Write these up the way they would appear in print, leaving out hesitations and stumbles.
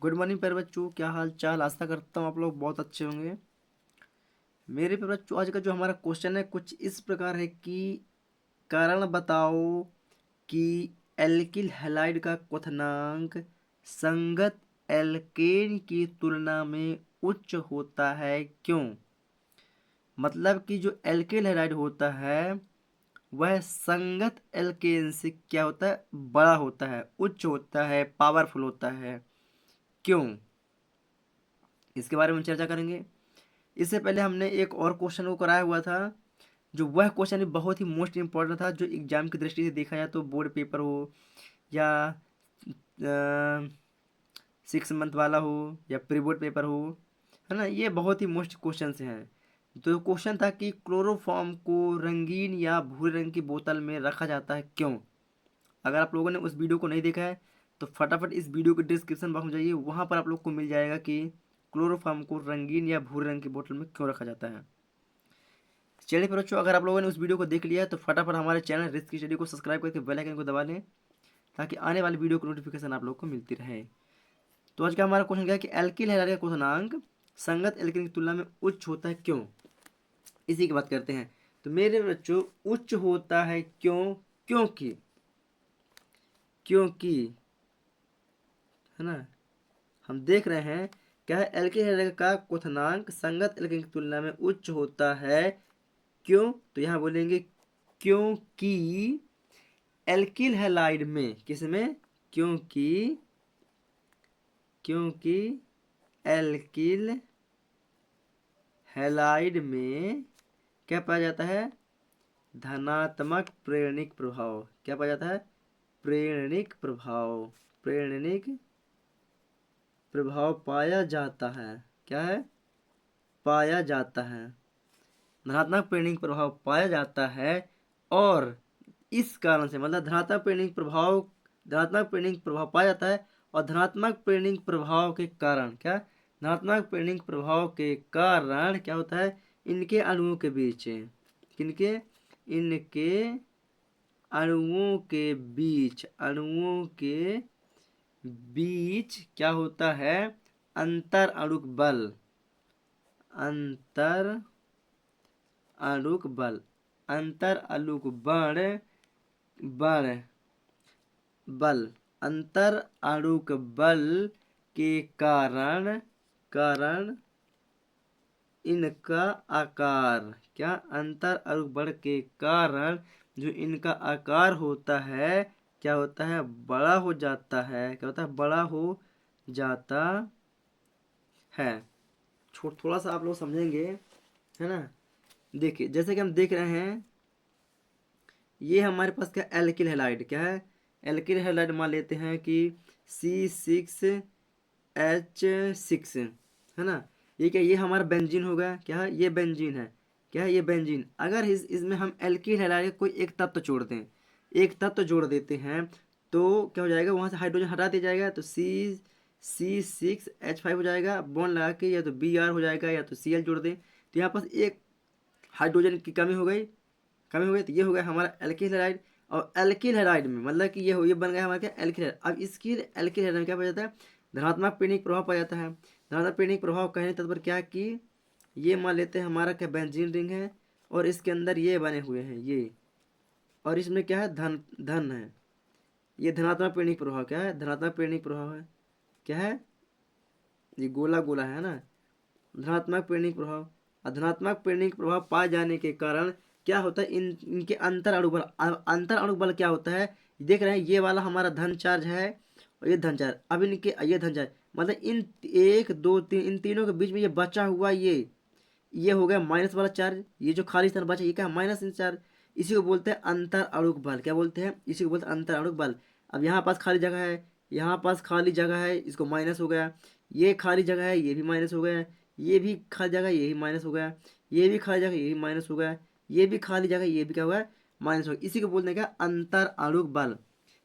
Good morning प्यारे बच्चों, क्या हाल चाल। आशा करता हूँ आप लोग बहुत अच्छे होंगे। मेरे प्यारे बच्चों, आज का जो हमारा क्वेश्चन है कुछ इस प्रकार है कि कारण बताओ कि एल्किल हैलाइड का क्वथनांक संगत एल्केन की तुलना में उच्च होता है, क्यों। मतलब कि जो एल्किल हैलाइड होता है वह संगत एल्केन से क्या होता है, बड़ा होता है, उच्च होता है, पावरफुल होता है, क्यों। इसके बारे में चर्चा करेंगे। इससे पहले हमने एक और क्वेश्चन को कराया हुआ था, जो वह क्वेश्चन भी बहुत ही मोस्ट इम्पोर्टेंट था, जो एग्जाम की दृष्टि से देखा जाए तो बोर्ड पेपर हो या 6 मंथ वाला हो या प्री बोर्ड पेपर हो, है ना, ये बहुत ही मोस्ट क्वेश्चन हैं। तो क्वेश्चन था कि क्लोरोफॉर्म को रंगीन या भूरे रंग की बोतल में रखा जाता है, क्यों। अगर आप लोगों ने उस वीडियो को नहीं देखा है तो फटाफट इस वीडियो के डिस्क्रिप्शन बॉक्स में जाइए, वहाँ पर आप लोग को मिल जाएगा कि क्लोरोफॉर्म को रंगीन या भूरे रंग की बोतल में क्यों रखा जाता है। चलिए फिर बच्चों, अगर आप लोगों ने उस वीडियो को देख लिया है तो फटाफट हमारे चैनल रिस्क स्टडी को सब्सक्राइब करके बेल आइकन को दबा लें, ताकि आने वाली वीडियो की नोटिफिकेशन आप लोग को मिलती रहे। तो आज का हमारा क्वेश्चन क्या है कि एल्किल हैलाइड का क्वथनांक संगत एल्किन की तुलना में उच्च होता है, क्यों। इसी की बात करते हैं। तो मेरे बच्चों, उच्च होता है क्यों, क्योंकि क्योंकि है ना, हम देख रहे हैं क्या है, एल्किल हैलाइड का क्वथनांक संगत एल्किन की तुलना में उच्च होता है, क्यों। तो यहाँ बोलेंगे क्योंकि एल्किल हैलाइड में, किसमें, क्योंकि क्योंकि एल्किल हैलाइड में क्या पाया जाता है, धनात्मक प्रेरणिक प्रभाव। क्या पाया जाता है, प्रेरणिक प्रभाव, प्रेरणिक प्रभाव पाया जाता है। क्या है, पाया जाता है, धनात्मक प्रेरणिक प्रभाव पाया जाता है। और इस कारण से, मतलब धनात्मक प्रेरणिक प्रभाव पाया जाता है, और धनात्मक प्रेरणिक प्रभाव के कारण क्या, धनात्मक प्रेरणिक प्रभाव के कारण क्या होता है, इनके अणुओं के बीच, किनके, इनके अणुओं के बीच क्या होता है, अंतर अणुक बल, अंतर अणुक बल, अंतर अणुक बल बल अंतर अणुक बल के कारण इनका आकार, क्या, अंतर अणुक बल के कारण जो इनका आकार होता है, क्या होता है, बड़ा हो जाता है। क्या होता है, बड़ा हो जाता है। थोड़ा सा आप लोग समझेंगे, है ना। देखिए, जैसे कि हम देख रहे हैं, ये हमारे पास क्या, एल्किल हैलाइड, क्या है, एल्किल हैलाइड मान लेते हैं कि C6H6, है ना। ये क्या, ये हमारा बेंजीन हो गया, क्या है, ये बेंजीन है, क्या है, ये बेंजीन। अगर इसमें हम एल्किल हैलाइड कोई एक तत्व जोड़ दें, एक तत्व जोड़ देते हैं, तो क्या हो जाएगा, वहाँ से हाइड्रोजन हटा दिया जाएगा, तो C6H5 हो जाएगा। बॉन्ड लगा के या तो Br हो जाएगा या तो Cl जोड़ दें, तो यहाँ पास एक हाइड्रोजन की कमी हो गई, तो ये हो गया हमारा एल्किल हैलाइड। और एल्किल हैलाइड में मतलब कि ये बन गया हमारा क्या, एल्किल हैलाइड। अब इसकी एल्किल हैलाइड में क्या पाया जाता है, धनात्मक प्रेरणिक प्रभाव पाया जाता है। धनात्मक प्रेरणिक प्रभाव कहने तत्पर क्या है कि ये मान लेते हैं हमारा क्या, बेंजीन रिंग है, और इसके अंदर ये बने हुए हैं ये, और इसमें क्या है, धन धन है। ये धनात्मक प्रेरणिक प्रभाव, क्या है, धनात्मक प्रेरणिक प्रभाव है, क्या है, ये गोला गोला है ना, धनात्मक प्रेरणिक प्रभाव। धनात्मक प्रेरणिक प्रभाव पाए जाने के कारण क्या होता है, इनके अंतर अणु बल, अंतर अणु बल क्या होता है, देख रहे हैं, ये वाला हमारा धन चार्ज है और ये धन चार्ज। अब इनके, ये धन चार्ज मतलब इन 1 2 3, इन तीनों के बीच में ये बचा हुआ, ये हो गया माइनस वाला चार्ज। ये जो खाली स्थान बचा, ये क्या, माइनस चार्ज। इसी को बोलते हैं अंतर अणुक बल। क्या बोलते हैं, इसी को बोलते हैं अंतर अणुक बल। अब यहाँ पास खाली जगह है, यहाँ पास खाली जगह है, इसको माइनस हो गया। ये खाली जगह है, ये भी माइनस हो गया। ये भी खाली जगह, ये भी माइनस हो गया। ये भी खाली जगह, ये भी माइनस हो गया। ये भी खाली जगह, ये भी क्या हुआ, माइनस हो गया। इसी को बोलते हैं क्या, अंतर अणुक बल।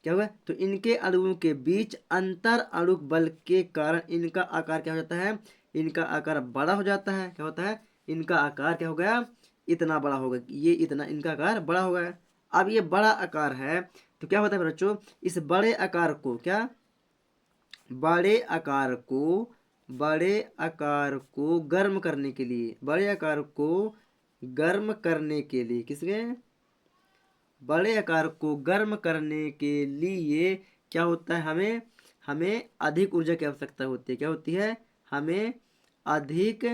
क्या हुआ, तो इनके अणुओं के बीच अंतर अणुक बल के कारण इनका आकार क्या हो जाता है, इनका आकार बड़ा हो जाता है। क्या होता है, इनका आकार क्या हो गया, इतना बड़ा हो गया, ये इतना इनका आकार बड़ा हो गया। अब ये बड़ा आकार है तो क्या होता है बच्चों, इस बड़े आकार को क्या, बड़े आकार को बड़े आकार को गर्म करने के लिए, बड़े आकार को गर्म करने के लिए, किसके, बड़े आकार को गर्म करने के लिए क्या होता है, हमें हमें अधिक ऊर्जा की आवश्यकता होती है। क्या होती है, हमें अधिक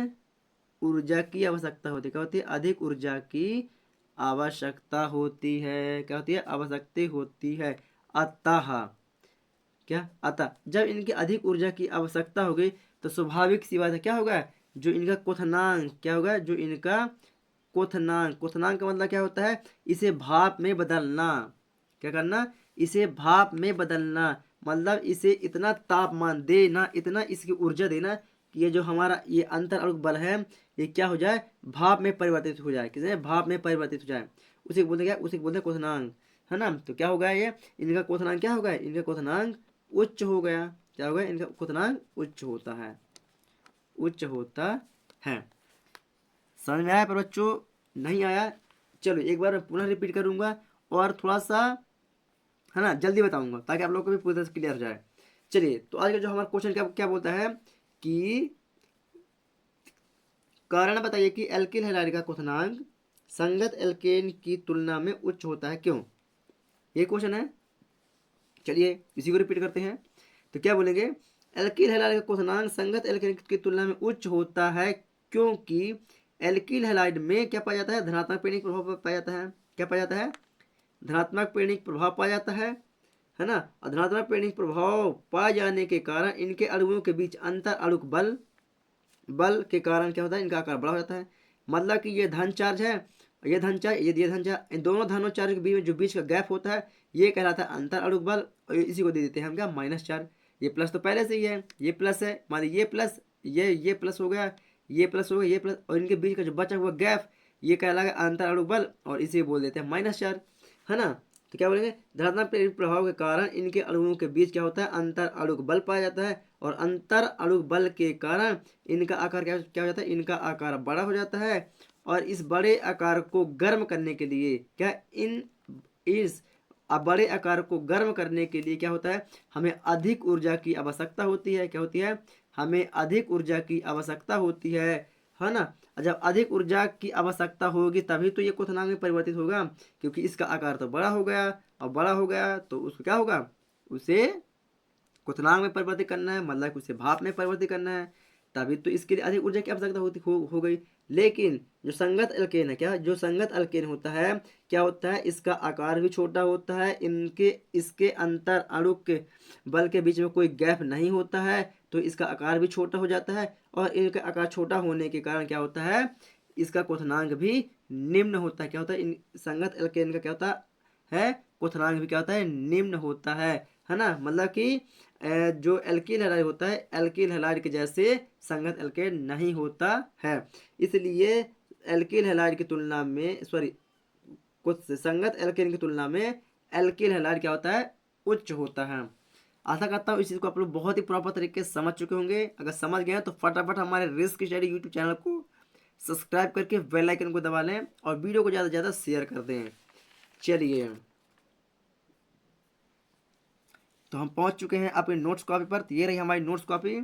ऊर्जा की आवश्यकता होती है। क्या होती है, अधिक ऊर्जा की आवश्यकता होती है। क्या होती है, आवश्यकता होती है। अतः, क्या, अतः जब इनकी अधिक ऊर्जा की आवश्यकता हो गई तो स्वाभाविक सी बात है, क्या होगा, जो इनका क्वथनांक, क्या होगा, जो इनका क्वथनांक, क्वथनांक का मतलब क्या होता है, इसे भाप में बदलना। क्या करना, इसे भाप में बदलना, मतलब इसे इतना तापमान देना, इतना इसकी ऊर्जा देना कि ये जो हमारा ये अंतर अणु बल है ये क्या हो जाए, भाप में परिवर्तित हो जाए। किसे, भाप में परिवर्तित हो जाए। उसे बोलते क्या, उसे बोलते क्वथनांक, है ना। तो क्या होगा, ये इनका क्वथनांक क्या होगा, इनका क्वथनांक उच्च हो गया। क्या हो गया, इनका क्वथनांक उच्च होता है, उच्च होता है। समझ में आया पर बच्चों, नहीं आया, चलो एक बार मैं पुनः रिपीट करूंगा और थोड़ा सा, है ना, जल्दी बताऊंगा ताकि आप लोगों को भी पूरी तरह से क्लियर हो जाए। चलिए, तो आज का जो हमारा क्वेश्चन क्या क्या बोलता है कि कारण बताइए कि एल्किल हैलाइड का क्वथनांक संगत एल्केन की तुलना में उच्च होता है, क्यों, ये क्वेश्चन है। चलिए इसी को रिपीट करते हैं। तो क्या बोलेंगे, एल्किल हैलाइड का क्वथनांक संगत एल्केन की तुलना में उच्च होता है क्योंकि एल्किल हैलाइड में क्या पाया जाता है, धनात्मक पेनिक प्रभाव पाया जाता है। क्या पाया जाता है, धनात्मक पेनिक प्रभाव पाया जाता है ना। और धनात्मक पेनिक प्रभाव पाए जाने के कारण इनके अणुओं के बीच अंतर अणुक बल बल के कारण क्या होता है, इनका आकार बड़ा हो जाता है। मतलब कि ये धन चार्ज है, ये धन चार्ज, ये धन चार्ज, इन दोनों धनों चार्ज के बीच में जो बीच का गैप होता है ये कहलाता है अंतर अणुक बल, और इसी को दे देते हैं हम क्या, माइनस चार्ज। ये प्लस तो पहले से ही है, ये प्लस है, मान लीजिए ये प्लस, ये प्लस हो गया, ये प्लस हो गया, ये प्लस, और इनके बीच का जो बचा हुआ गैप ये कहलाएगा अंतर अणुक बल, और इसे बोल देते हैं माइनस चार्ज, है ना। तो क्या बोलेंगे, धनात्मक प्रेरित प्रभाव के कारण इनके अणुओं के बीच क्या होता है, अंतर अणुक बल पाया जाता है, और अंतर अणुक बल के कारण इनका आकार क्या क्या हो जाता है, इनका आकार बड़ा हो जाता है। और इस बड़े आकार को गर्म करने के लिए क्या, इन इस बड़े आकार को गर्म करने के लिए क्या होता है, हमें अधिक ऊर्जा की आवश्यकता होती है। क्या होती है, हमें अधिक ऊर्जा की आवश्यकता होती है ना। और जब अधिक ऊर्जा की आवश्यकता होगी तभी तो ये क्वथनांक में परिवर्तित होगा, क्योंकि इसका आकार तो बड़ा हो गया, और बड़ा हो गया तो उसको क्या होगा, उसे क्वथनांक में परिवर्तित करना है, मतलब कि उसे भाप में परिवर्तित करना है, तभी तो इसके लिए अधिक ऊर्जा की आवश्यकता होती हो गई। लेकिन जो संगत अल्केन है, क्या, जो संगत अल्केन होता है क्या होता है, इसका आकार भी छोटा होता है, इनके इसके अंतर अणुक के बल के बीच में कोई गैप नहीं होता है, तो इसका आकार भी छोटा हो जाता है, और इनका आकार छोटा होने के कारण क्या होता है, इसका क्वथनांक भी निम्न होता है। क्या होता है, इन संगत एल्केन का क्या होता है, क्वथनांक भी क्या होता है, निम्न होता है ना। मतलब कि जो एल्किल हैलाइड होता है एल्किल हैलाइड के जैसे संगत एल्केन नहीं होता है, इसलिए एल्किल हैलाइड की तुलना में, सॉरी, कुछ संगत एल्केन की तुलना में एल्किल हैलाइड क्या होता है, उच्च होता है। आशा करता हूँ इस चीज़ को आप लोग बहुत ही प्रॉपर तरीके से समझ चुके होंगे। अगर समझ गए हैं तो फटाफट हमारे रिस्क स्टडी यूट्यूब चैनल को सब्सक्राइब करके बेल आइकन को दबा लें और वीडियो को ज़्यादा से ज़्यादा शेयर कर दें। चलिए, तो हम पहुंच चुके हैं अपने नोट्स कॉपी पर। तो ये रही हमारी नोट्स कॉपी,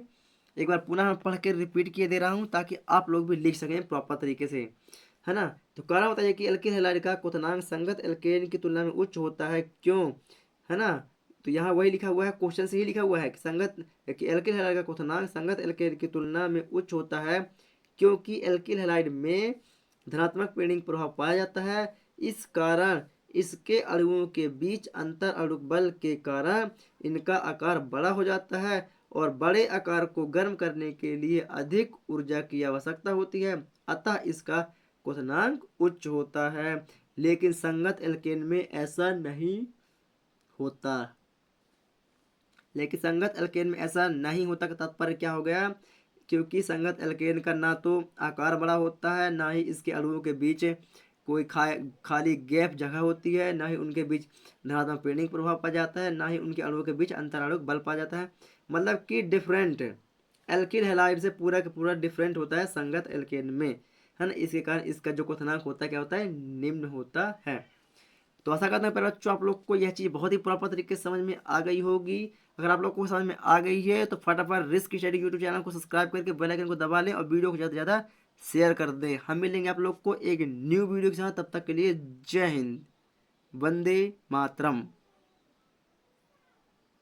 एक बार पुनः मैं पढ़ के रिपीट किए दे रहा हूँ ताकि आप लोग भी लिख सकें प्रॉपर तरीके से, है ना। तो कारण बताइए कि एल्किल हैलाइड का क्वथनांक संगत एल्केन की तुलना में उच्च होता है, क्यों, है ना। तो यहाँ वही लिखा हुआ है, क्वेश्चन से ही लिखा हुआ है कि संगत कि एल्किल हैलाइड का क्वथनांक संगत एल्केन की तुलना में उच्च होता है क्योंकि एल्किल हैलाइड में धनात्मक पेनिंग प्रभाव पाया जाता है। इस कारण इसके अणुओं के बीच अंतर अणुक बल के कारण इनका आकार बड़ा हो जाता है, और बड़े आकार को गर्म करने के लिए अधिक ऊर्जा की आवश्यकता होती है, अतः इसका क्वथनांक उच्च होता है। लेकिन संगत एल्केन में ऐसा नहीं होता, लेकिन संगत एल्केन में ऐसा नहीं होता का तात्पर्य क्या हो गया, क्योंकि संगत एल्केन का ना तो आकार बड़ा होता है, ना ही इसके अणुओं के बीच कोई खाली गैप जगह होती है, ना ही उनके बीच धनात्मक पेनिंग प्रभाव पा जाता है, ना ही उनके अणुओं के बीच अंतराणुक बल पा जाता है। मतलब कि डिफरेंट एल्किल हैलाइड से पूरा का पूरा डिफरेंट होता है संगत एल्केन में, है ना। इसके कारण इसका जो क्वथनांक होता है क्या होता है, निम्न होता है। तो आशा करते हैं प्यारे बच्चों आप लोग को यह चीज़ बहुत ही प्रॉपर तरीके से समझ में आ गई होगी। अगर आप लोग को समझ में आ गई है तो फटाफट रिस्क स्टडी यूट्यूब चैनल को सब्सक्राइब करके बेल आइकन को दबा लें और वीडियो को ज़्यादा से ज़्यादा शेयर कर दें। हम मिलेंगे आप लोग को एक न्यू वीडियो के साथ, तब तक के लिए जय हिंद, वंदे मातरम।